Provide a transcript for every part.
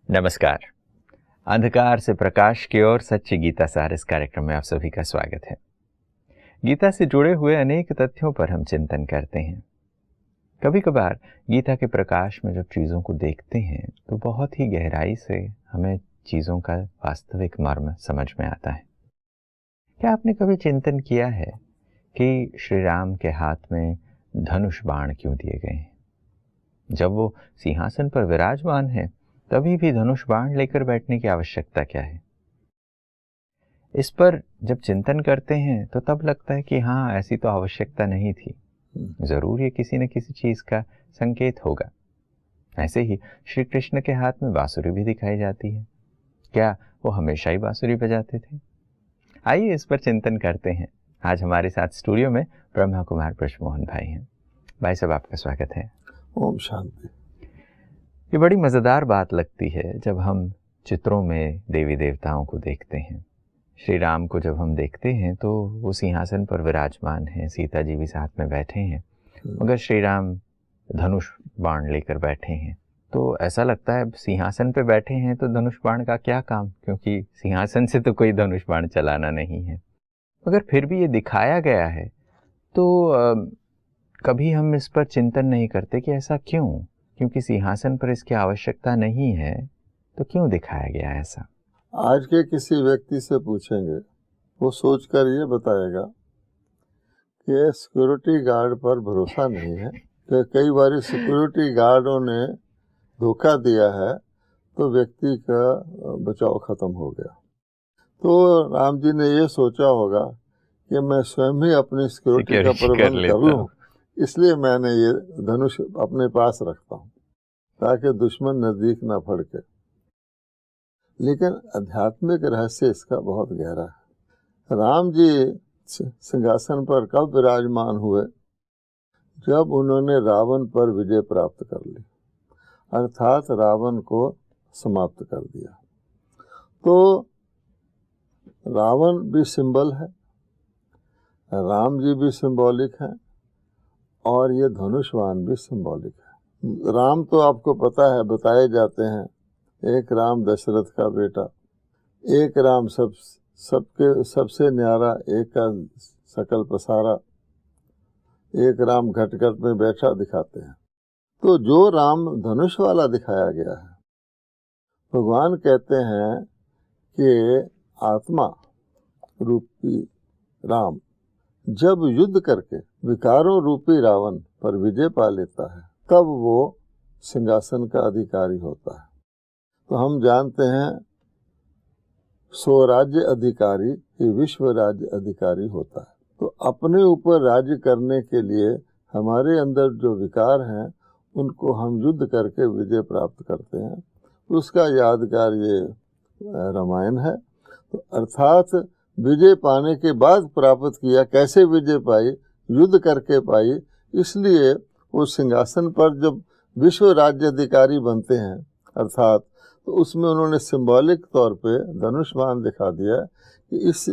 नमस्कार। अंधकार से प्रकाश की ओर सच्ची गीता सार इस कार्यक्रम में आप सभी का स्वागत है। गीता से जुड़े हुए अनेक तथ्यों पर हम चिंतन करते हैं। कभी कभार गीता के प्रकाश में जब चीज़ों को देखते हैं तो बहुत ही गहराई से हमें चीज़ों का वास्तविक मर्म समझ में आता है। क्या आपने कभी चिंतन किया है कि श्री राम के हाथ में धनुष बाण क्यों दिए गए हैं? जब वो सिंहासन पर विराजमान है तभी भी धनुष बाण लेकर बैठने की आवश्यकता क्या है? इस पर जब चिंतन करते हैं तो तब लगता है कि हाँ, ऐसी तो आवश्यकता नहीं थी। जरूर ये किसी न किसी चीज का संकेत होगा। ऐसे ही श्री कृष्ण के हाथ में बांसुरी भी दिखाई जाती है। क्या वो हमेशा ही बांसुरी बजाते थे? आइए इस पर चिंतन करते हैं। आज हमारे साथ स्टूडियो में ब्रह्मा कुमार ब्रजमोहन भाई हैं। भाई साहब, आपका स्वागत है। ओम शांति। ये बड़ी मज़ेदार बात लगती है जब हम चित्रों में देवी देवताओं को देखते हैं। श्री राम को जब हम देखते हैं तो वो सिंहासन पर विराजमान हैं, सीता जी भी साथ में बैठे हैं, मगर श्री राम धनुष बाण लेकर बैठे हैं। तो ऐसा लगता है सिंहासन पे बैठे हैं तो धनुष बाण का क्या काम, क्योंकि सिंहासन से तो कोई धनुष बाण चलाना नहीं है। मगर फिर भी ये दिखाया गया है तो कभी हम इस पर चिंतन नहीं करते कि ऐसा क्यों, क्योंकि सिंहासन पर इसकी आवश्यकता नहीं है तो क्यों दिखाया गया ऐसा? आज के किसी व्यक्ति से पूछेंगे, वो सोचकर ये बताएगा कि सिक्योरिटी गार्ड पर भरोसा नहीं है, कि कई बार सिक्योरिटी गार्डों ने धोखा दिया है तो व्यक्ति का बचाव खत्म हो गया। तो राम जी ने ये सोचा होगा कि मैं स्वयं ही अपनी सिक्योरिटी का प्रबंध कर लूं, इसलिए मैंने ये धनुष अपने पास रखता हूँ ताकि दुश्मन नजदीक ना फड़के। लेकिन आध्यात्मिक रहस्य इसका बहुत गहरा है। राम जी सिंहासन पर कब विराजमान हुए? जब उन्होंने रावण पर विजय प्राप्त कर ली, अर्थात रावण को समाप्त कर दिया। तो रावण भी सिंबल है, राम जी भी सिंबॉलिक हैं, और ये धनुषवान भी सिंबॉलिक है। राम तो आपको पता है, बताए जाते हैं, एक राम दशरथ का बेटा, एक राम सबके सबसे न्यारा, एक का सकल पसारा, एक राम घट घट में बैठा दिखाते हैं। तो जो राम धनुष वाला दिखाया गया है, भगवान कहते हैं कि आत्मा रूपी राम जब युद्ध करके विकारों रूपी रावण पर विजय पा लेता है तब वो सिंहासन का अधिकारी होता है। तो हम जानते हैं स्वराज्य अधिकारी ही विश्व राज्य अधिकारी होता है। तो अपने ऊपर राज्य करने के लिए हमारे अंदर जो विकार हैं उनको हम युद्ध करके विजय प्राप्त करते हैं। उसका यादगार ये रामायण है। तो अर्थात विजय पाने के बाद प्राप्त किया। कैसे विजय पाई? युद्ध करके पाई। इसलिए वो सिंहासन पर जब विश्व राज्य अधिकारी बनते हैं, अर्थात तो उसमें उन्होंने सिंबॉलिक तौर पे धनुष बाण दिखा दिया कि इस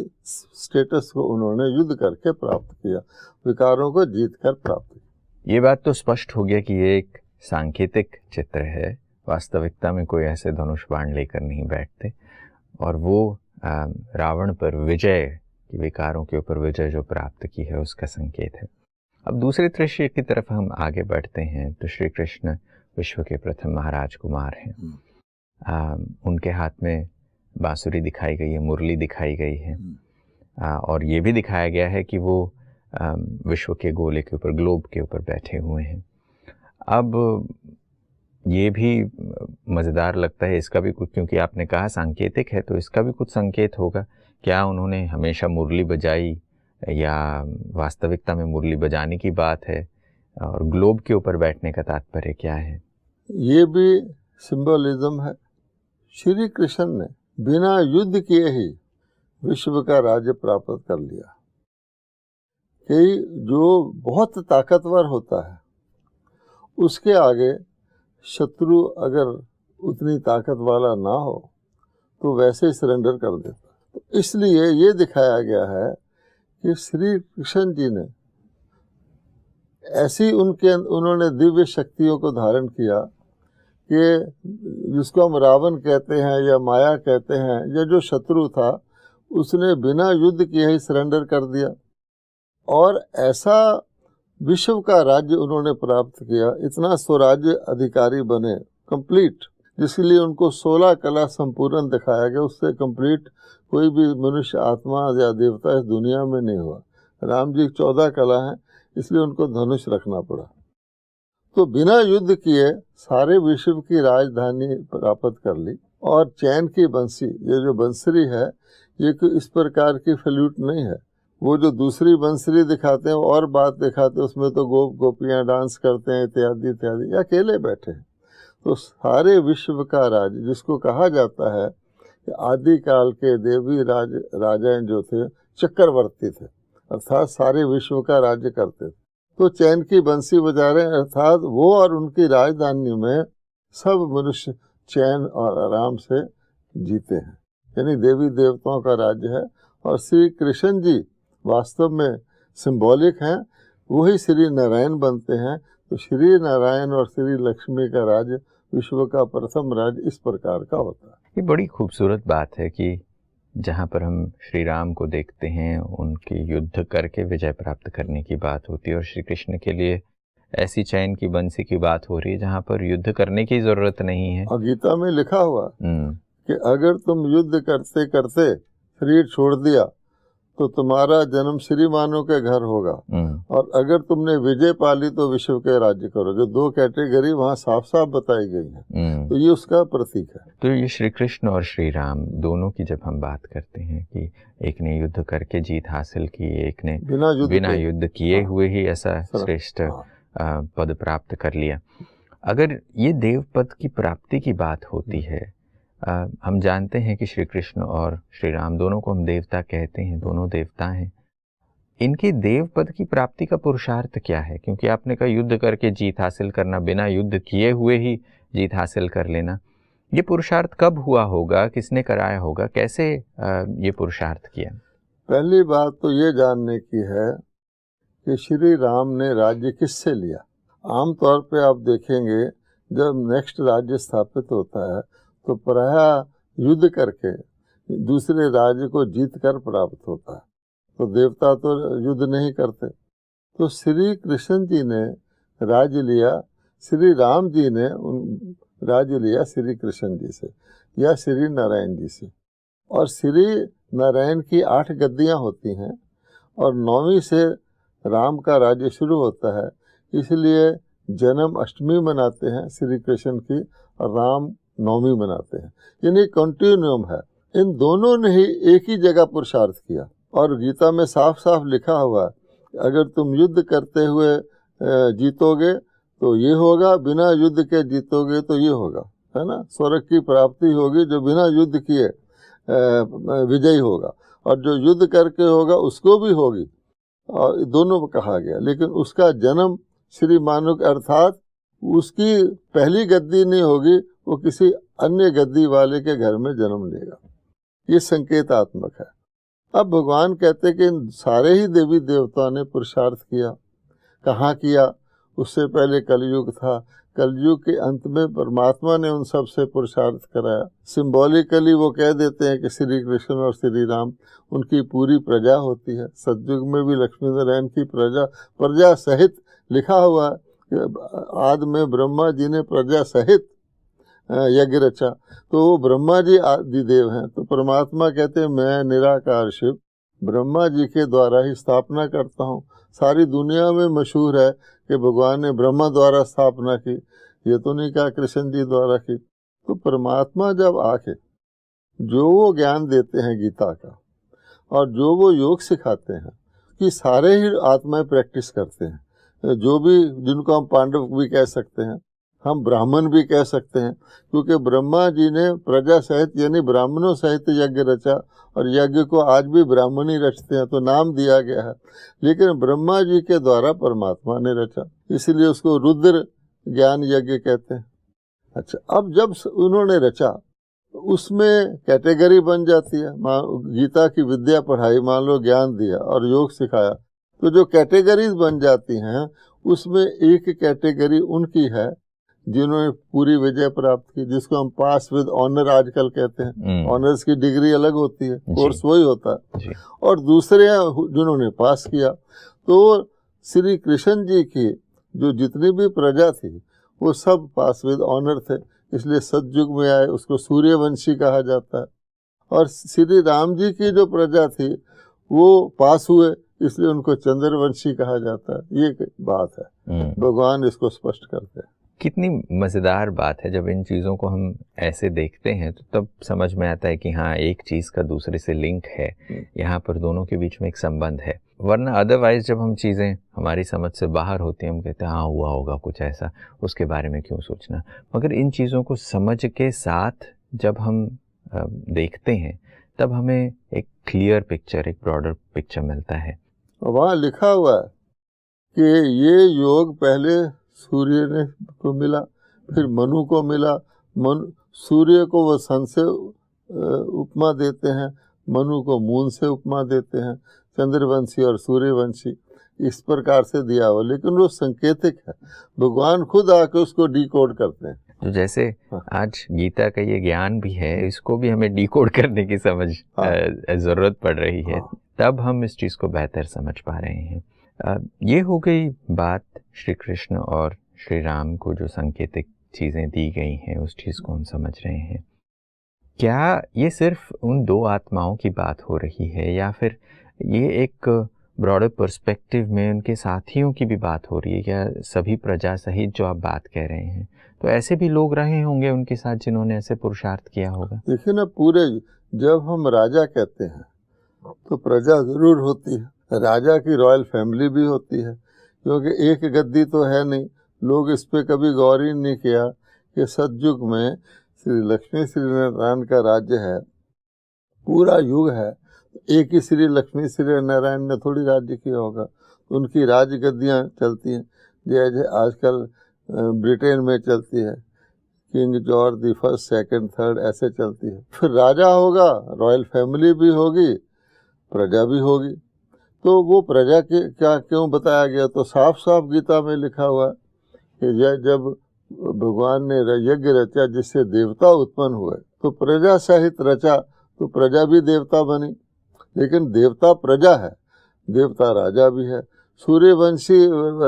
स्टेटस को उन्होंने युद्ध करके प्राप्त किया, विकारों को जीत कर प्राप्त किया। ये बात तो स्पष्ट हो गया कि ये एक सांकेतिक चित्र है। वास्तविकता में कोई ऐसे धनुष बाण लेकर नहीं बैठते, और वो रावण पर विजय की, विकारों के ऊपर विजय जो प्राप्त की है, उसका संकेत है। अब दूसरे दृश्य की तरफ हम आगे बढ़ते हैं तो श्री कृष्ण विश्व के प्रथम महाराज कुमार हैं। उनके हाथ में बांसुरी दिखाई गई है, मुरली दिखाई गई है, और ये भी दिखाया गया है कि वो विश्व के गोले के ऊपर, ग्लोब के ऊपर बैठे हुए हैं। अब ये भी मज़ेदार लगता है, इसका भी कुछ, क्योंकि आपने कहा सांकेतिक है तो इसका भी कुछ संकेत होगा। क्या उन्होंने हमेशा मुरली बजाई, या वास्तविकता में मुरली बजाने की बात है, और ग्लोब के ऊपर बैठने का तात्पर्य क्या है? ये भी सिंबलिज्म है। श्री कृष्ण ने बिना युद्ध किए ही विश्व का राज्य प्राप्त कर लिया। कि जो बहुत ताकतवर होता है उसके आगे शत्रु अगर उतनी ताकत वाला ना हो तो वैसे ही सरेंडर कर देता। तो इसलिए ये दिखाया गया है कि श्री कृष्ण जी ने ऐसी उन्होंने दिव्य शक्तियों को धारण किया कि जिसको हम रावण कहते हैं या माया कहते हैं, या जो शत्रु था उसने बिना युद्ध किए ही सरेंडर कर दिया, और ऐसा विश्व का राज्य उन्होंने प्राप्त किया, इतना स्वराज्य अधिकारी बने कंप्लीट, जिसके लिए उनको 16 कला संपूर्ण दिखाया गया। उससे कंप्लीट कोई भी मनुष्य आत्मा या देवता इस दुनिया में नहीं हुआ। राम जी 14 कला हैं, इसलिए उनको धनुष रखना पड़ा। तो बिना युद्ध किए सारे विश्व की राजधानी प्राप्त कर ली। और चैन की बंसी, ये जो बंसरी है, ये कोई इस प्रकार की फ्लूट नहीं है। वो जो दूसरी बंसरी दिखाते हैं और बात दिखाते हैं, उसमें तो गोपियां डांस करते हैं इत्यादि इत्यादि, या अकेले बैठे हैं। तो सारे विश्व का राज, जिसको कहा जाता है कि आदिकाल के देवी राजाएं जो थे चक्रवर्ती थे, अर्थात सारे विश्व का राज्य करते थे। तो चैन की बंसी बजा रहे हैं, अर्थात वो और उनकी राजधानी में सब मनुष्य चैन और आराम से जीते हैं, यानी देवी देवताओं का राज्य है। और श्री कृष्ण जी वास्तव में सिंबॉलिक हैं, वही श्री नारायण बनते हैं। तो श्री नारायण और श्री लक्ष्मी का राज्य विश्व का प्रथम राज्य इस प्रकार का होता है। ये बड़ी खूबसूरत बात है कि जहाँ पर हम श्री राम को देखते हैं, उनकी युद्ध करके विजय प्राप्त करने की बात होती है, और श्री कृष्ण के लिए ऐसी चैन की बंसी की बात हो रही है जहाँ पर युद्ध करने की जरूरत नहीं है। और गीता में लिखा हुआ कि अगर तुम युद्ध करते करते शरीर छोड़ दिया तो तुम्हारा जन्म श्रीमानों के घर होगा, और अगर तुमने विजय पाली तो विश्व के राज्य करोगे। 2 कैटेगरी वहाँ साफ साफ बताई गई है। तो ये उसका प्रतीक है। तो ये श्री कृष्ण और श्री राम दोनों की जब हम बात करते हैं कि एक ने युद्ध करके जीत हासिल की, एक ने बिना युद्ध किए हुए ही ऐसा श्रेष्ठ पद प्राप्त कर लिया। अगर ये देव पद की प्राप्ति की बात होती है, हम जानते हैं कि श्री कृष्ण और श्री राम दोनों को हम देवता कहते हैं, दोनों देवता हैं। इनकी देव पद की प्राप्ति का पुरुषार्थ क्या है? क्योंकि आपने कहा युद्ध करके जीत हासिल करना, बिना युद्ध किए हुए ही जीत हासिल कर लेना, ये पुरुषार्थ कब हुआ होगा, किसने कराया होगा, कैसे ये पुरुषार्थ किया? पहली बात तो ये जानने की है कि श्री राम ने राज्य किससे लिया। आमतौर पे आप देखेंगे जब नेक्स्ट राज्य स्थापित होता है तो प्रायः युद्ध करके दूसरे राज्य को जीत कर प्राप्त होता है। तो देवता तो युद्ध नहीं करते। तो श्री कृष्ण जी ने राज्य लिया, श्री राम जी ने राज्य लिया श्री कृष्ण जी से या श्री नारायण जी से। और श्री नारायण की 8 गद्दियाँ होती हैं और 9वीं से राम का राज्य शुरू होता है। इसलिए जन्म अष्टमी मनाते हैं श्री कृष्ण की, और राम 9वीं मनाते हैं, यानी कंटिन्यूम है। इन दोनों ने ही एक ही जगह पुरुषार्थ किया। और गीता में साफ साफ लिखा हुआ है अगर तुम युद्ध करते हुए जीतोगे तो ये होगा, बिना युद्ध के जीतोगे तो ये होगा, है ना। स्वर्ग की प्राप्ति होगी जो बिना युद्ध किए विजयी होगा, और जो युद्ध करके होगा उसको भी होगी। और दोनों को कहा गया, लेकिन उसका जन्म श्री मानुक, अर्थात उसकी पहली गद्दी नहीं होगी, वो किसी अन्य गद्दी वाले के घर में जन्म लेगा। ये संकेतात्मक है। अब भगवान कहते कि सारे ही देवी देवताओं ने पुरुषार्थ किया। कहाँ किया? उससे पहले कलयुग था। कलयुग के अंत में परमात्मा ने उन सब से पुरुषार्थ कराया। सिंबॉलिकली वो कह देते हैं कि श्री कृष्ण और श्री राम, उनकी पूरी प्रजा होती है। सतयुग में भी लक्ष्मी नारायण की प्रजा सहित लिखा हुआ है कि आदि में ब्रह्मा जी ने प्रजा सहित यज्ञ रचा। तो वो ब्रह्मा जी आदिदेव हैं। तो परमात्मा कहते हैं मैं निराकार शिव ब्रह्मा जी के द्वारा ही स्थापना करता हूँ। सारी दुनिया में मशहूर है कि भगवान ने ब्रह्मा द्वारा स्थापना की, ये तो नहीं कहा कृष्ण जी द्वारा की। तो परमात्मा जब आके जो वो ज्ञान देते हैं गीता का, और जो वो योग सिखाते हैं, कि सारे ही आत्माएं प्रैक्टिस करते हैं। जो भी, जिनको हम पांडव भी कह सकते हैं, हम ब्राह्मण भी कह सकते हैं, क्योंकि ब्रह्मा जी ने प्रजा सहित यानी ब्राह्मणों सहित यज्ञ रचा, और यज्ञ को आज भी ब्राह्मण ही रचते हैं, तो नाम दिया गया है। लेकिन ब्रह्मा जी के द्वारा परमात्मा ने रचा, इसलिए उसको रुद्र ज्ञान यज्ञ कहते हैं। अच्छा, अब जब उन्होंने रचा तो उसमें कैटेगरी बन जाती है। गीता की विद्या पढ़ाई, मान लो ज्ञान दिया और योग सिखाया, तो जो कैटेगरीज बन जाती हैं उसमें एक कैटेगरी उनकी है जिन्होंने पूरी विजय प्राप्त की, जिसको हम पास विद ऑनर आजकल कहते हैं। ऑनर्स की डिग्री अलग होती है, कोर्स वही होता है। और दूसरे जिन्होंने पास किया, तो श्री कृष्ण जी की जो जितनी भी प्रजा थी वो सब पास विद ऑनर थे, इसलिए सतयुग में आए, उसको सूर्यवंशी कहा जाता है। और श्री राम जी की जो प्रजा थी वो पास हुए, इसलिए उनको चंद्रवंशी कहा जाता है। ये बात है, भगवान इसको स्पष्ट करते हैं। कितनी मज़ेदार बात है, जब इन चीज़ों को हम ऐसे देखते हैं तो तब समझ में आता है कि हाँ, एक चीज़ का दूसरे से लिंक है, यहाँ पर दोनों के बीच में एक संबंध है। वरना अदरवाइज़ जब हम चीज़ें हमारी समझ से बाहर होती हैं, हम कहते हैं हाँ हुआ होगा कुछ ऐसा, उसके बारे में क्यों सोचना। मगर इन चीज़ों को समझ के साथ जब हम देखते हैं तब हमें एक क्लियर पिक्चर, एक ब्रॉडर पिक्चर मिलता है। वहाँ लिखा हुआ है कि ये योग पहले सूर्य ने को मिला, फिर मनु को मिला। सूर्य को वो सन से उपमा देते हैं, मनु को मून से उपमा देते हैं, चंद्रवंशी और सूर्यवंशी इस प्रकार से दिया हुआ, लेकिन वो संकेतिक है, भगवान खुद आके उसको डिकोड करते हैं। तो जैसे आज गीता का ये ज्ञान भी है, इसको भी हमें डिकोड करने की समझ ज़रूरत पड़ रही है, तब हम इस चीज़ को बेहतर समझ पा रहे हैं। ये हो गई बात श्री कृष्ण और श्री राम को जो सांकेतिक चीज़ें दी गई हैं, उस चीज़ को हम समझ रहे हैं। क्या ये सिर्फ उन दो आत्माओं की बात हो रही है, या फिर ये एक ब्रॉडर पर्सपेक्टिव में उनके साथियों की भी बात हो रही है? क्या सभी प्रजा सहित जो आप बात कह रहे हैं, तो ऐसे भी लोग रहे होंगे उनके साथ जिन्होंने ऐसे पुरुषार्थ किया होगा? देखिए ना, पूरे जब हम राजा कहते हैं तो प्रजा जरूर होती है, राजा की रॉयल फैमिली भी होती है, क्योंकि एक गद्दी तो है नहीं। लोग इस पे कभी गौर ही नहीं किया कि सतयुग में श्री लक्ष्मी श्री नारायण का राज्य है, पूरा युग है, एक ही श्री लक्ष्मी श्री नारायण ने थोड़ी राज्य किया होगा, उनकी राज गद्दियाँ चलती हैं, जैसे आजकल ब्रिटेन में चलती है, king George the first second third ऐसे चलती है। फिर राजा होगा, रॉयल फैमिली भी होगी, प्रजा भी होगी। तो वो प्रजा के क्या क्यों बताया गया? तो साफ साफ गीता में लिखा हुआ कि जब भगवान ने यज्ञ रचा जिससे देवता उत्पन्न हुए, तो प्रजा सहित रचा, तो प्रजा भी देवता बनी। लेकिन देवता प्रजा है, देवता राजा भी है। सूर्यवंशी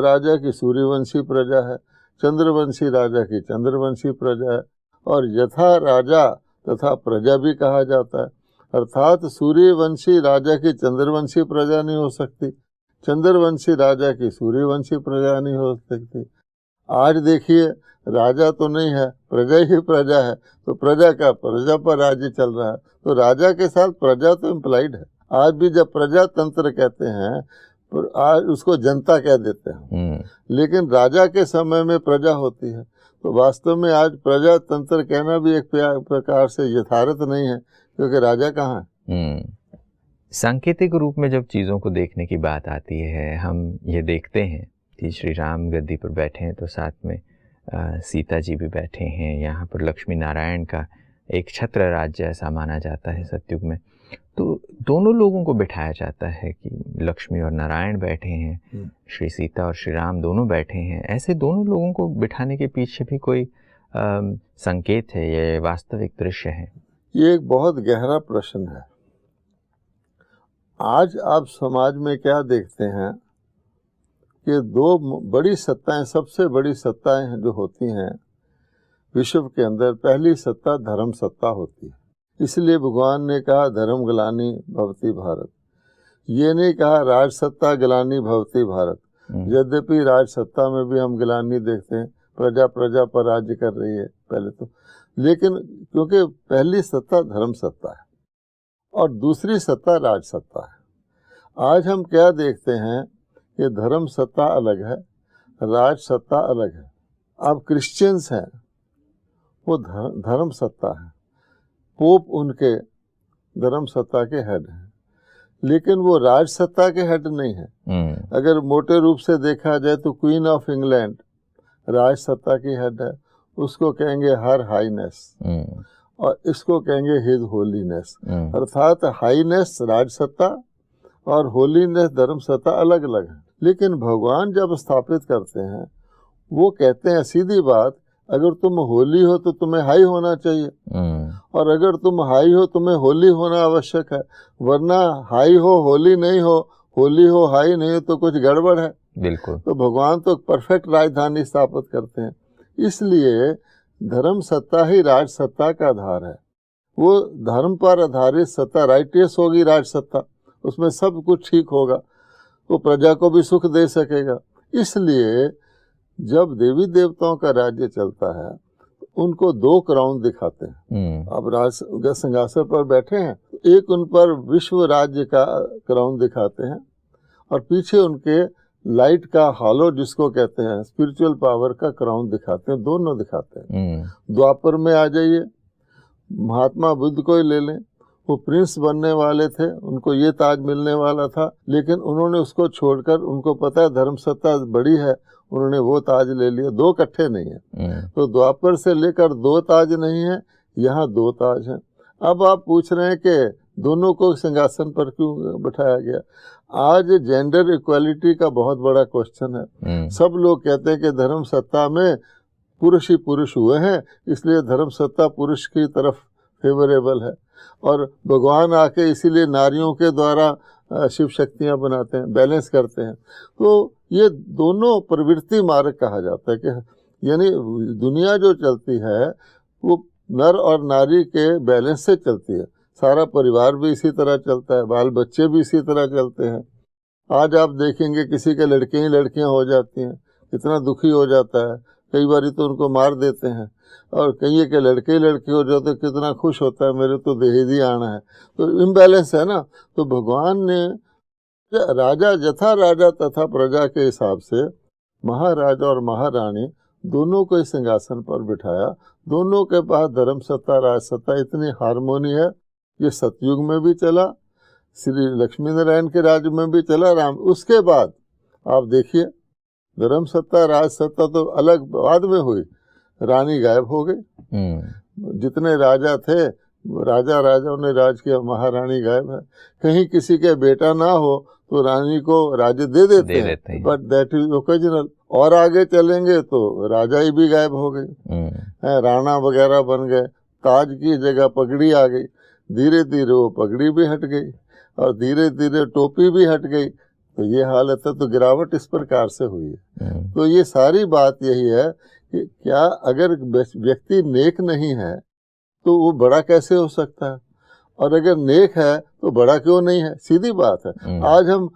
राजा की सूर्यवंशी प्रजा है, चंद्रवंशी राजा की चंद्रवंशी प्रजा है, और यथा राजा तथा प्रजा भी कहा जाता है। अर्थात सूर्यवंशी राजा की चंद्रवंशी प्रजा नहीं हो सकती, चंद्रवंशी राजा की सूर्यवंशी प्रजा नहीं हो सकती। आज देखिए, राजा तो नहीं है, प्रजा ही प्रजा है, तो प्रजा का प्रजा पर राज्य चल रहा है, तो राजा के साथ प्रजा तो इम्प्लाइड है। आज भी जब प्रजातंत्र कहते हैं, आज उसको जनता कह देते हैं, लेकिन राजा के समय में प्रजा होती है। तो वास्तव में आज प्रजातंत्र कहना भी एक प्रकार से यथार्थ नहीं है, क्योंकि राजा कहाँ है। सांकेतिक रूप में जब चीज़ों को देखने की बात आती है, हम ये देखते हैं कि श्री राम गद्दी पर बैठे हैं तो साथ में सीता जी भी बैठे हैं। यहाँ पर लक्ष्मी नारायण का एक छत्र राज्य ऐसा माना जाता है सतयुग में, तो दोनों लोगों को बिठाया जाता है कि लक्ष्मी और नारायण बैठे हैं, श्री सीता और श्री राम दोनों बैठे हैं। ऐसे दोनों लोगों को बिठाने के पीछे भी कोई संकेत है, ये वास्तविक दृश्य है? ये एक बहुत गहरा प्रश्न है। आज आप समाज में क्या देखते हैं कि दो बड़ी सत्ताएं, सबसे बड़ी सत्ताएं जो होती हैं विश्व के अंदर, पहली सत्ता धर्म सत्ता होती है। इसलिए भगवान ने कहा धर्म ग्लानि भवति भारत, ये नहीं कहा राज सत्ता ग्लानि भवति भारत। यद्यपि राज सत्ता में भी हम ग्लानि देखते हैं, प्रजा प्रजा पर राज्य कर रही है पहले तो, लेकिन क्योंकि पहली सत्ता धर्म सत्ता है और दूसरी सत्ता राज सत्ता है। आज हम क्या देखते हैं कि धर्म सत्ता अलग है, राज सत्ता अलग है। अब क्रिश्चियंस हैं, वो धर्म सत्ता है, पोप उनके धर्म सत्ता के हेड हैं, लेकिन वो राज सत्ता के हेड नहीं है। अगर मोटे रूप से देखा जाए तो क्वीन ऑफ इंग्लैंड राज सत्ता की हेड है, उसको कहेंगे हर हाईनेस, और इसको कहेंगे हिज होलीनेस। अर्थात हाईनेस राज सत्ता और होलीनेस धर्म सत्ता अलग अलग है। लेकिन भगवान जब स्थापित करते हैं, वो कहते हैं सीधी बात, अगर तुम होली हो तो तुम्हें हाई होना चाहिए, और अगर तुम हाई हो तुम्हें होली होना आवश्यक है, वरना हाई हो होली नहीं हो, होली हो हाई नहीं हो तो कुछ गड़बड़ है। बिल्कुल। तो भगवान तो परफेक्ट राजधानी स्थापित करते हैं। इसलिए धर्म सत्ता ही राज सत्ता का आधार है। वो धर्म पर आधारित सत्ता राइटियस होगी, राज सत्ता, उसमें सब कुछ ठीक होगा, तो प्रजा को भी सुख दे सकेगा। इसलिए जब देवी देवताओं का राज्य चलता है उनको दो क्राउन दिखाते हैं। अब राज सिंहासन पर बैठे हैं, एक उन पर विश्व राज्य का क्राउन दिखाते हैं और पीछे उनके लाइट का हालो जिसको कहते हैं स्पिरिचुअल पावर का क्राउन दिखाते हैं, दोनों दिखाते हैं। द्वापर में आ जाइए, महात्मा बुद्ध को ही ले लें, वो प्रिंस बनने वाले थे, उनको ये ताज मिलने वाला था, लेकिन उन्होंने उसको छोड़कर, उनको पता है धर्म सत्ता बड़ी है, उन्होंने वो ताज ले लिया। दो इकट्ठे नहीं है। तो द्वापर से लेकर दो ताज नहीं है, यहाँ दो ताज हैं। अब आप पूछ रहे हैं कि दोनों को सिंहासन पर क्यों बिठाया गया। आज जेंडर इक्वालिटी का बहुत बड़ा क्वेश्चन है। सब लोग कहते हैं कि धर्म सत्ता में पुरुष ही पुरुष हुए हैं, इसलिए धर्म सत्ता पुरुष की तरफ फेवरेबल है, और भगवान आके इसीलिए नारियों के द्वारा शिव शक्तियाँ बनाते हैं, बैलेंस करते हैं। तो ये दोनों प्रवृत्ति मार्ग कहा जाता है कि यानी दुनिया जो चलती है वो नर और नारी के बैलेंस से चलती है। सारा परिवार भी इसी तरह चलता है, बाल बच्चे भी इसी तरह चलते हैं। आज आप देखेंगे किसी के लड़के ही लड़कियां हो जाती हैं, कितना दुखी हो जाता है, कई बार तो उनको मार देते हैं, और कई के लड़के ही लड़के हो जाते हैं, कितना खुश होता है मेरे तो दहेज ही आना है। तो इम्बैलेंस है ना। तो भगवान ने राजा जथा राजा तथा प्रजा के हिसाब से महाराजा और महारानी दोनों को इस सिंहासन पर बिठाया। दोनों के पास धर्म सत्ता राज सत्ता इतनी हारमोनी है। ये सतयुग में भी चला, श्री लक्ष्मी नारायण के राज्य में भी चला, राम। उसके बाद आप देखिए धर्म सत्ता राज सत्ता तो अलग बाद में हुई, रानी गायब हो गई। जितने राजा थे, राजाओं ने राज किया, महारानी गायब है। कहीं किसी के बेटा ना हो तो रानी को राज्य दे देते हैं, बट दैट इज ओकेजनल। और आगे चलेंगे तो राजा ही भी गायब हो गए, राणा वगैरह बन गए, ताज की जगह पगड़ी आ गई। धीरे धीरे वो पगड़ी भी हट गई और धीरे धीरे टोपी भी हट गई। तो ये हालत है। तो गिरावट इस प्रकार से हुई है। तो ये सारी बात यही है कि क्या अगर व्यक्ति नेक नहीं है तो वो बड़ा कैसे हो सकता है, और अगर नेक है तो बड़ा क्यों नहीं है। सीधी बात है। आज हम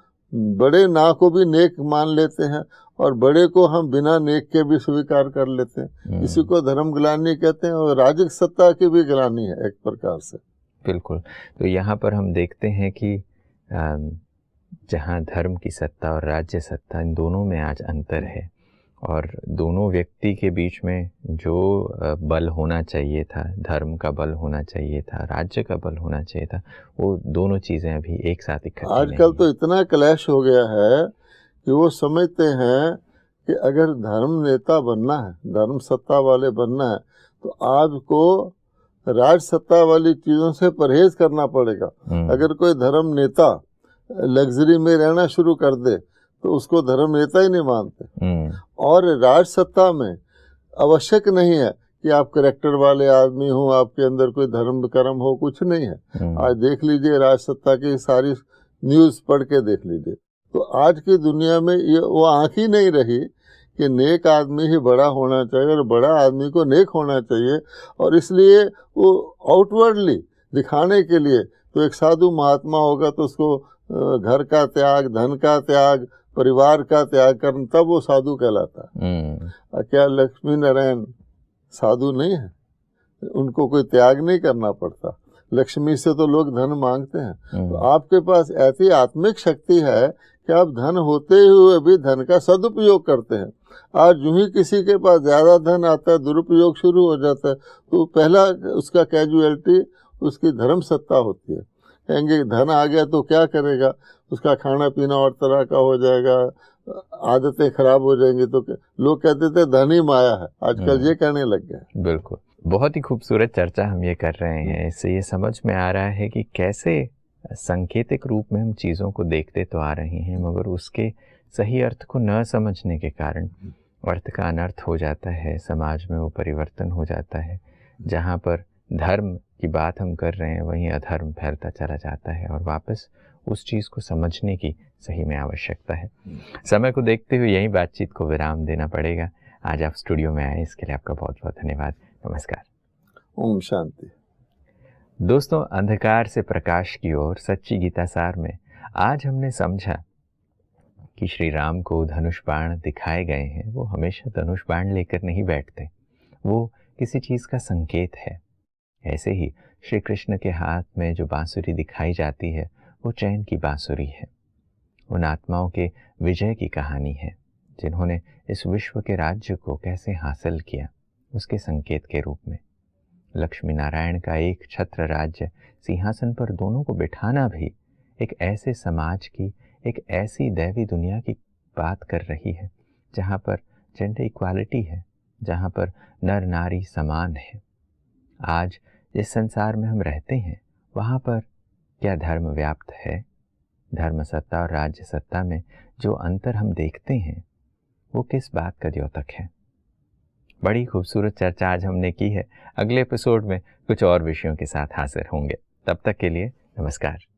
बड़े ना को भी नेक मान लेते हैं और बड़े को हम बिना नेक के भी स्वीकार कर लेते हैं। इसी को धर्म ग्लानि कहते हैं, और राजक सत्ता की भी ग्लानि है एक प्रकार से। बिल्कुल। तो यहाँ पर हम देखते हैं कि जहाँ धर्म की सत्ता और राज्य सत्ता, इन दोनों में आज अंतर है, और दोनों व्यक्ति के बीच में जो बल होना चाहिए था, धर्म का बल होना चाहिए था, राज्य का बल होना चाहिए था, वो दोनों चीज़ें अभी एक साथ इकट्ठी आजकल तो इतना क्लैश हो गया है कि वो समझते हैं कि अगर धर्म नेता बनना है, धर्म सत्ता वाले बनना है, तो आपको राज सत्ता वाली चीज़ों से परहेज करना पड़ेगा। अगर कोई धर्म नेता लग्जरी में रहना शुरू कर दे तो उसको धर्म नेता ही नहीं मानते। और राज सत्ता में आवश्यक नहीं है कि आप करेक्टर वाले आदमी हो, आपके अंदर कोई धर्म कर्म हो, कुछ नहीं है। आज देख लीजिए राज सत्ता की सारी न्यूज़ पढ़ के देख लीजिए। तो आज की दुनिया में ये वो आँख ही नहीं रही कि नेक आदमी ही बड़ा होना चाहिए और बड़ा आदमी को नेक होना चाहिए। और इसलिए वो आउटवर्डली दिखाने के लिए तो एक साधु महात्मा होगा तो उसको घर का त्याग, धन का त्याग, परिवार का त्याग करना, तब वो साधु कहलाता है। क्या लक्ष्मी नारायण साधु नहीं है? उनको कोई त्याग नहीं करना पड़ता। लक्ष्मी से तो लोग धन मांगते हैं। तो आपके पास ऐसी आत्मिक शक्ति है कि आप धन होते हुए भी धन का सदुपयोग करते हैं। आज जो ही किसी के पास ज़्यादा धन आता है, दुरुपयोग शुरू हो जाता है, तो पहला उसका कैजुअलिटी उसकी धर्म सत्ता होती है। कहेंगे धन आ गया तो क्या करेगा, उसका खाना पीना और तरह का हो जाएगा, आदतें खराब हो जाएंगी। तो लोग कहते थे धन ही माया है, आजकल ये कहने लग गए। बिल्कुल, बहुत ही खूबसूरत चर्चा हम ये कर रहे हैं। इससे ये समझ में आ रहा है कि कैसे सांकेतिक रूप में हम चीज़ों को देखते तो आ रहे हैं, मगर उसके सही अर्थ को न समझने के कारण अर्थ का अनर्थ हो जाता है, समाज में वो परिवर्तन हो जाता है। जहाँ पर धर्म की बात हम कर रहे हैं वहीं अधर्म फैलता चला जाता है और वापस उस चीज़ को समझने की सही में आवश्यकता है। समय को देखते हुए यही बातचीत को विराम देना पड़ेगा। आज आप स्टूडियो में आए, इसके लिए आपका बहुत बहुत धन्यवाद। नमस्कार। ओम शांति। दोस्तों, अंधकार से प्रकाश की ओर सच्ची गीता सार में आज हमने समझा कि श्री राम को धनुष बाण दिखाए गए हैं। वो हमेशा धनुष बाण लेकर नहीं बैठते, वो किसी चीज़ का संकेत है। ऐसे ही श्री कृष्ण के हाथ में जो बांसुरी दिखाई जाती है वो चैन की बांसुरी है। उन आत्माओं के विजय की कहानी है जिन्होंने इस विश्व के राज्य को कैसे हासिल किया, उसके संकेत के रूप में। लक्ष्मी नारायण का एक छत्र राज्य सिंहासन पर दोनों को बिठाना भी एक ऐसे समाज की, एक ऐसी दैवी दुनिया की बात कर रही है जहाँ पर जेंडर इक्वालिटी है, जहाँ पर नर नारी समान है। आज जिस संसार में हम रहते हैं वहाँ पर क्या धर्म व्याप्त है? धर्म सत्ता और राज्य सत्ता में जो अंतर हम देखते हैं वो किस बात का द्योतक है? बड़ी खूबसूरत चर्चा आज हमने की है। अगले एपिसोड में कुछ और विषयों के साथ हाजिर होंगे। तब तक के लिए नमस्कार।